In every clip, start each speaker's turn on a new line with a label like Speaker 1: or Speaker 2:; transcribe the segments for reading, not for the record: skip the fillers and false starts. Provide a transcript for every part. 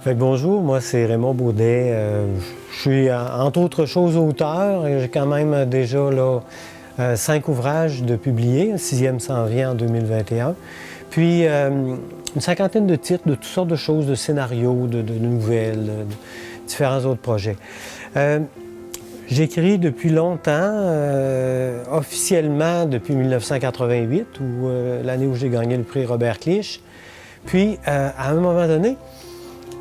Speaker 1: Fait que bonjour, moi c'est Raymond Baudet. Je suis entre autres choses auteur. J'ai quand même déjà 5 ouvrages de publiés. Le 6e s'en vient en 2021. Puis une cinquantaine de titres de toutes sortes de choses, de scénarios, de nouvelles, de différents autres projets. J'écris depuis longtemps, officiellement depuis 1988, l'année où j'ai gagné le prix Robert Clich. Puis à un moment donné,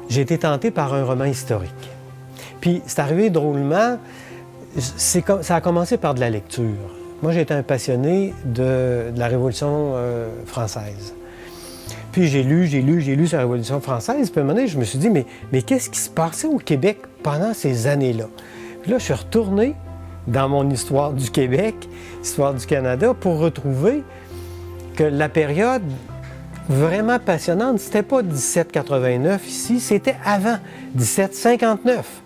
Speaker 1: j'ai été tenté par un roman historique. Puis c'est arrivé drôlement, ça a commencé par de la lecture. Moi, j'étais un passionné de la Révolution française. Puis j'ai lu sur la Révolution française, puis à un moment donné, je me suis dit, mais qu'est-ce qui se passait au Québec pendant ces années-là? Puis là, je suis retourné dans mon histoire du Québec, histoire du Canada, pour retrouver que la période vraiment passionnante, c'était pas 1789 ici, c'était avant 1759.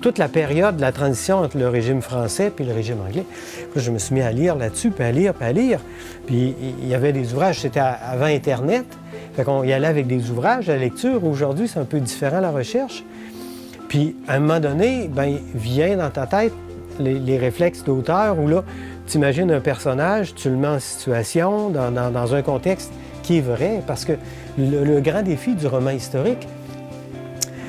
Speaker 1: Toute la période de la transition entre le régime français puis le régime anglais. Puis je me suis mis à lire là-dessus, puis à lire. Puis il y avait des ouvrages, c'était avant Internet. Fait qu'on y allait avec des ouvrages, la lecture. Aujourd'hui, c'est un peu différent, la recherche. Puis à un moment donné, vient dans ta tête les réflexes d'auteur où là, tu imagines un personnage, tu le mets en situation, dans un contexte qui est vrai, parce que le grand défi du roman historique,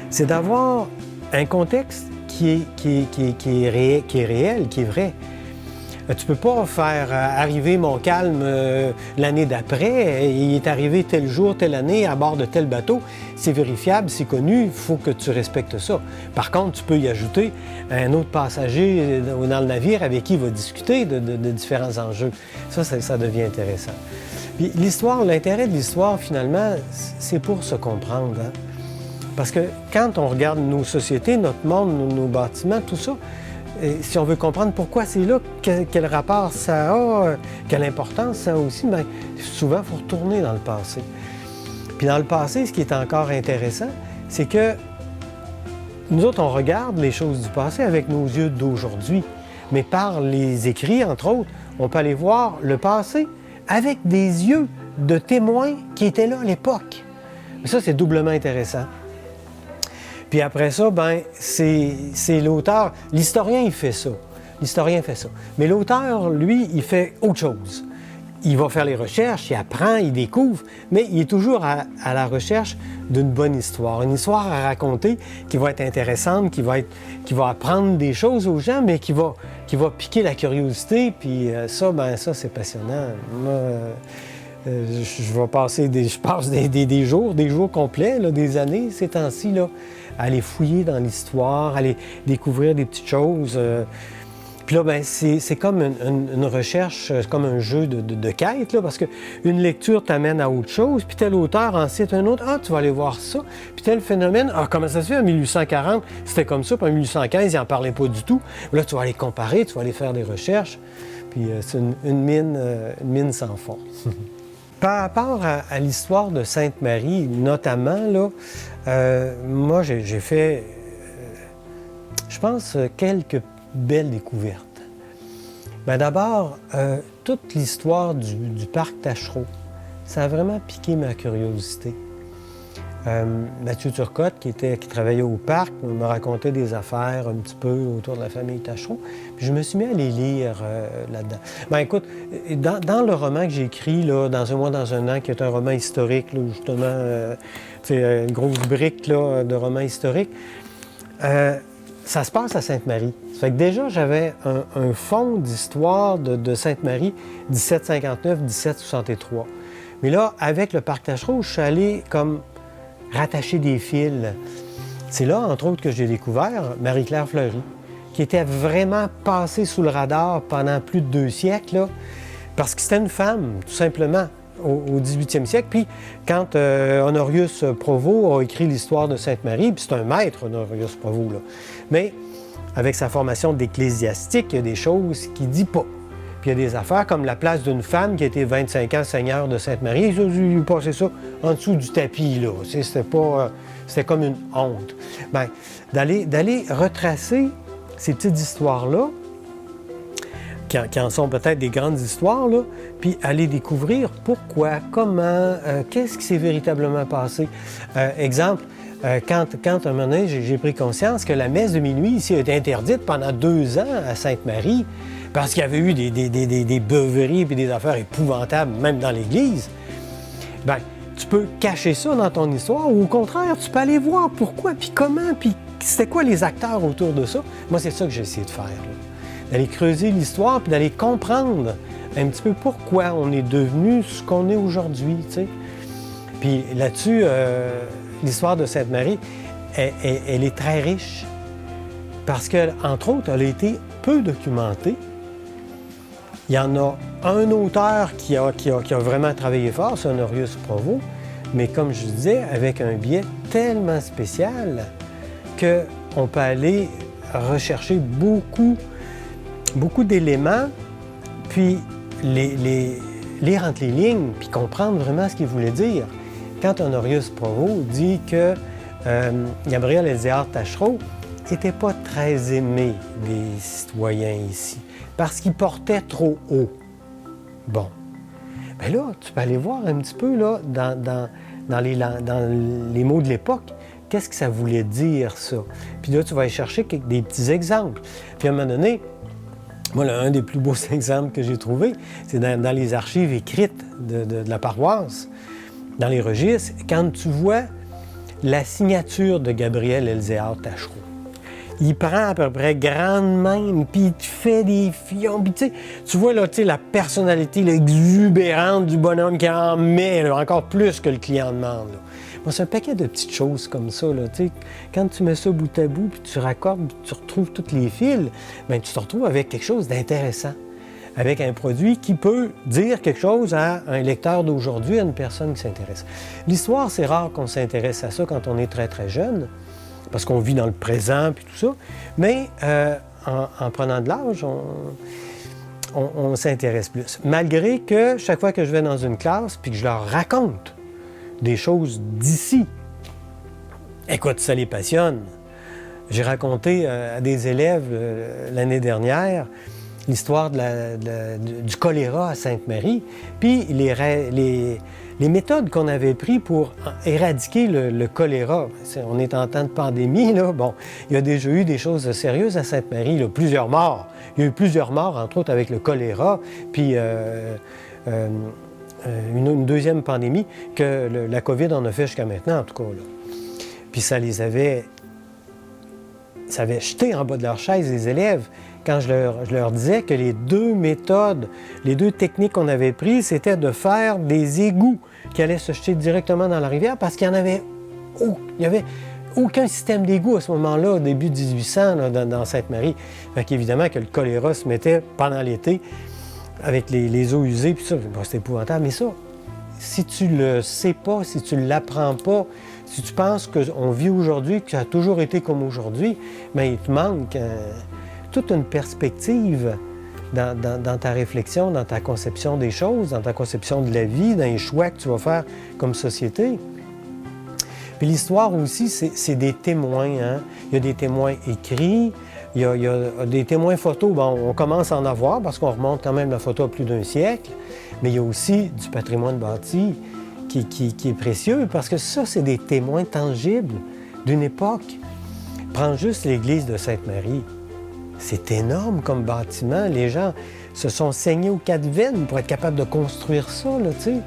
Speaker 1: c'est d'avoir un contexte qui est réel, qui est vrai. Tu peux pas faire arriver Mon Calme l'année d'après, il est arrivé tel jour, telle année, à bord de tel bateau. C'est vérifiable, c'est connu, il faut que tu respectes ça. Par contre, tu peux y ajouter un autre passager dans le navire avec qui il va discuter de différents enjeux. Ça devient intéressant. Puis l'histoire, l'intérêt de l'histoire, finalement, c'est pour se comprendre. Hein? Parce que quand on regarde nos sociétés, notre monde, nos bâtiments, tout ça, si on veut comprendre pourquoi c'est là, quel rapport ça a, quelle importance ça a aussi, souvent, il faut retourner dans le passé. Puis dans le passé, ce qui est encore intéressant, c'est que nous autres, on regarde les choses du passé avec nos yeux d'aujourd'hui. Mais par les écrits, entre autres, on peut aller voir le passé avec des yeux de témoins qui étaient là à l'époque. Ça, c'est doublement intéressant. Puis après ça, c'est l'auteur. L'historien, il fait ça. L'historien fait ça. Mais l'auteur, lui, il fait autre chose. Il va faire les recherches, il apprend, il découvre, mais il est toujours à la recherche d'une bonne histoire. Une histoire à raconter qui va être intéressante, qui va apprendre des choses aux gens, mais qui va piquer la curiosité. Puis ça, c'est passionnant. Moi, je passe des jours complets, là, des années, ces temps-ci, là, à aller fouiller dans l'histoire, à aller découvrir des petites choses. Puis là, c'est comme une recherche, c'est comme un jeu de quête, là, parce qu'une lecture t'amène à autre chose, puis tel auteur en cite un autre, tu vas aller voir ça, puis tel phénomène, comment ça se fait en 1840, c'était comme ça, puis en 1815, il n'en parlait pas du tout. Là, tu vas aller comparer, tu vas aller faire des recherches, puis c'est une mine sans fond. Par rapport à l'histoire de Sainte-Marie, notamment, là, moi, j'ai fait, je pense, quelques belles découvertes. D'abord, toute l'histoire du parc Taschereau, ça a vraiment piqué ma curiosité. Mathieu Turcotte, qui travaillait au parc, me racontait des affaires un petit peu autour de la famille Taschereau. Puis je me suis mis à les lire là-dedans. Écoute, dans le roman que j'ai écrit, là, Dans un mois, dans un an, qui est un roman historique, là, justement, c'est une grosse brique là, de roman historique, ça se passe à Sainte-Marie. Ça fait que déjà, j'avais un fond d'histoire de Sainte-Marie, 1759-1763. Mais là, avec le parc Taschereau, je suis allé comme rattacher des fils. C'est là, entre autres, que j'ai découvert Marie-Claire Fleury, qui était vraiment passée sous le radar pendant plus de 2 siècles, là, parce que c'était une femme, tout simplement, au 18e siècle. Puis quand Honorius Provost a écrit l'histoire de Sainte-Marie, puis c'est un maître, Honorius Provost, là, mais avec sa formation d'ecclésiastique, il y a des choses qu'il ne dit pas. Puis il y a des affaires comme la place d'une femme qui a été 25 ans seigneur de Sainte-Marie. Il a passé ça en dessous du tapis, là. C'était comme une honte. D'aller retracer ces petites histoires-là, qui en sont peut-être des grandes histoires, là, puis aller découvrir pourquoi, comment, qu'est-ce qui s'est véritablement passé. Exemple, quand à un moment donné, j'ai pris conscience que la messe de minuit ici a été interdite pendant 2 ans à Sainte-Marie, parce qu'il y avait eu des beuveries et des affaires épouvantables, même dans l'Église, bien, tu peux cacher ça dans ton histoire, ou au contraire, tu peux aller voir pourquoi, puis comment, puis c'était quoi les acteurs autour de ça. Moi, c'est ça que j'ai essayé de faire, là. D'aller creuser l'histoire, puis d'aller comprendre un petit peu pourquoi on est devenu ce qu'on est aujourd'hui, tu sais. Puis là-dessus, l'histoire de Sainte-Marie, elle est très riche, parce qu'entre autres, elle a été peu documentée. Il y en a un auteur qui a vraiment travaillé fort, c'est Honorius Provost, mais comme je disais, avec un biais tellement spécial qu'on peut aller rechercher beaucoup d'éléments, puis lire entre les lignes, puis comprendre vraiment ce qu'il voulait dire. Quand Honorius Provost dit que Gabriel Elzéar Taschereau n'était pas très aimé des citoyens ici, parce qu'il portait trop haut. Bon. Bien là, tu peux aller voir un petit peu là, dans les mots de l'époque, qu'est-ce que ça voulait dire, ça. Puis là, tu vas aller chercher des petits exemples. Puis à un moment donné, moi, là, un des plus beaux exemples que j'ai trouvé, c'est dans les archives écrites de la paroisse, dans les registres, quand tu vois la signature de Gabriel Elzéar Taschereau. Il prend à peu près grande même, puis il te fait des fions, puis tu vois là, la personnalité là, exubérante du bonhomme qui en met là, encore plus que le client demande. Là. Bon, c'est un paquet de petites choses comme ça. Là, quand tu mets ça bout à bout, puis tu raccordes, puis tu retrouves tous les fils, bien, tu te retrouves avec quelque chose d'intéressant, avec un produit qui peut dire quelque chose à un lecteur d'aujourd'hui, à une personne qui s'intéresse. L'histoire, c'est rare qu'on s'intéresse à ça quand on est très, très jeune, parce qu'on vit dans le présent puis tout ça, mais en prenant de l'âge, on s'intéresse plus. Malgré que chaque fois que je vais dans une classe puis que je leur raconte des choses d'ici, écoute, ça les passionne. J'ai raconté à des élèves l'année dernière l'histoire du choléra à Sainte-Marie, puis les méthodes qu'on avait prises pour éradiquer le choléra. On est en temps de pandémie, là. Bon, il y a déjà eu des choses sérieuses à Sainte-Marie, là, plusieurs morts. Il y a eu plusieurs morts, entre autres avec le choléra, puis une deuxième pandémie que la COVID en a fait jusqu'à maintenant, en tout cas, là. Puis ça avait jeté en bas de leur chaise les élèves quand je leur disais que les 2 méthodes, les 2 techniques qu'on avait prises, c'était de faire des égouts qui allaient se jeter directement dans la rivière parce qu'il n'y avait aucun système d'égout à ce moment-là, au début 1800, là, dans Sainte-Marie. Fait qu'évidemment que le choléra se mettait pendant l'été avec les eaux usées, puis ça, bon, c'était épouvantable. Mais ça, si tu le sais pas, si tu l'apprends pas, si tu penses qu'on vit aujourd'hui, que ça a toujours été comme aujourd'hui, bien, il te manque toute une perspective dans ta réflexion, dans ta conception des choses, dans ta conception de la vie, dans les choix que tu vas faire comme société. Puis l'histoire aussi, c'est des témoins. Hein? Il y a des témoins écrits, il y a des témoins photos. Bon, on commence à en avoir parce qu'on remonte quand même la photo à plus d'1 siècle, mais il y a aussi du patrimoine bâti qui est précieux parce que ça, c'est des témoins tangibles d'une époque. Prends juste l'église de Sainte-Marie. C'est énorme comme bâtiment. Les gens se sont saignés aux 4 veines pour être capables de construire ça, là, tu sais.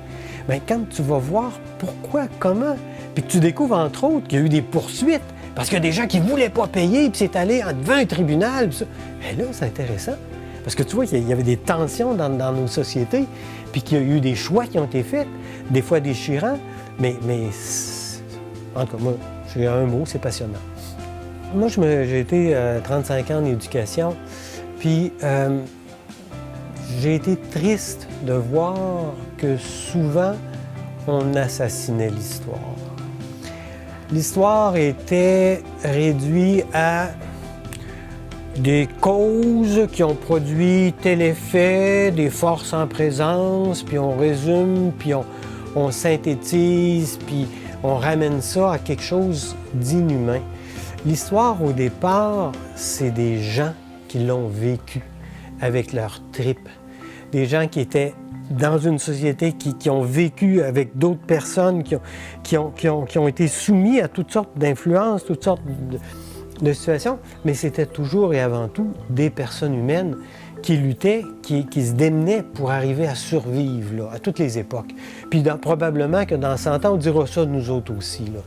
Speaker 1: Bien, quand tu vas voir pourquoi, comment, puis que tu découvres, entre autres, qu'il y a eu des poursuites, parce qu'il y a des gens qui ne voulaient pas payer, puis c'est allé devant un tribunal, puis ça. Bien là, c'est intéressant. Parce que tu vois qu'il y avait des tensions dans nos sociétés, puis qu'il y a eu des choix qui ont été faits, des fois déchirants, mais en tout cas, moi, j'ai un mot, c'est passionnant. Moi, j'ai été 35 ans en éducation, puis j'ai été triste de voir que souvent, on assassinait l'histoire. L'histoire était réduite à des causes qui ont produit tel effet, des forces en présence, puis on résume, puis on synthétise, puis on ramène ça à quelque chose d'inhumain. L'histoire, au départ, c'est des gens qui l'ont vécu avec leurs tripes. Des gens qui étaient dans une société qui ont vécu avec d'autres personnes, qui ont été soumis à toutes sortes d'influences, toutes sortes de situations, mais c'était toujours et avant tout des personnes humaines qui luttaient, qui se démenaient pour arriver à survivre là, à toutes les époques. Puis probablement que dans 100 ans, on dira ça de nous autres aussi. Là.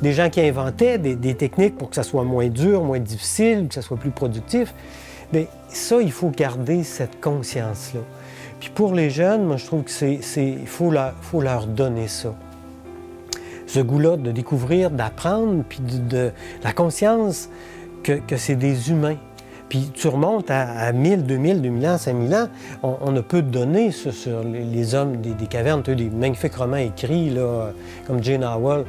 Speaker 1: Des gens qui inventaient des techniques pour que ça soit moins dur, moins difficile, que ça soit plus productif. Bien, ça, il faut garder cette conscience-là. Puis pour les jeunes, moi, je trouve qu'il faut leur donner ça. Ce goût-là de découvrir, d'apprendre, puis de la conscience que c'est des humains. Puis tu remontes à 1000, 2000, 2000 ans, 5000 ans, on a peu de données sur les hommes des cavernes. Tu as des magnifiques romans écrits, là, comme Jane Austen.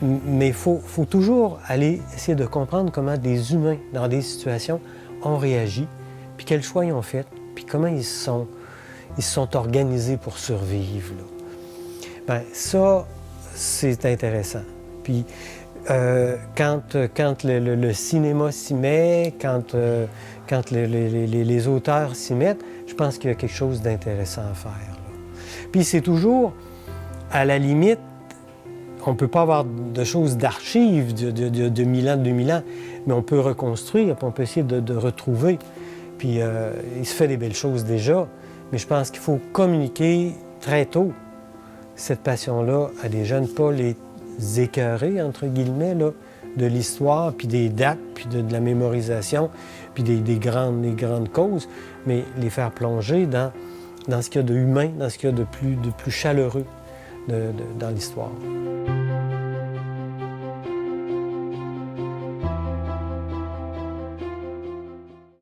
Speaker 1: Mais il faut toujours aller essayer de comprendre comment des humains, dans des situations, ont réagi, puis quels choix ils ont fait, puis comment ils se sont organisés pour survivre. Là. Bien, ça, c'est intéressant. Puis, quand le cinéma s'y met, quand les auteurs s'y mettent, je pense qu'il y a quelque chose d'intéressant à faire. Là. Puis c'est toujours, à la limite, on ne peut pas avoir de choses d'archives de 1000 ans, 2000 ans, mais on peut reconstruire, puis on peut essayer de retrouver. Puis il se fait des belles choses déjà, mais je pense qu'il faut communiquer très tôt cette passion-là à des jeunes, pas les écœurer, entre guillemets, là, de l'histoire, puis des dates, puis de la mémorisation, puis des grandes causes, mais les faire plonger dans ce qu'il y a de humain, dans ce qu'il y a de plus chaleureux dans l'histoire.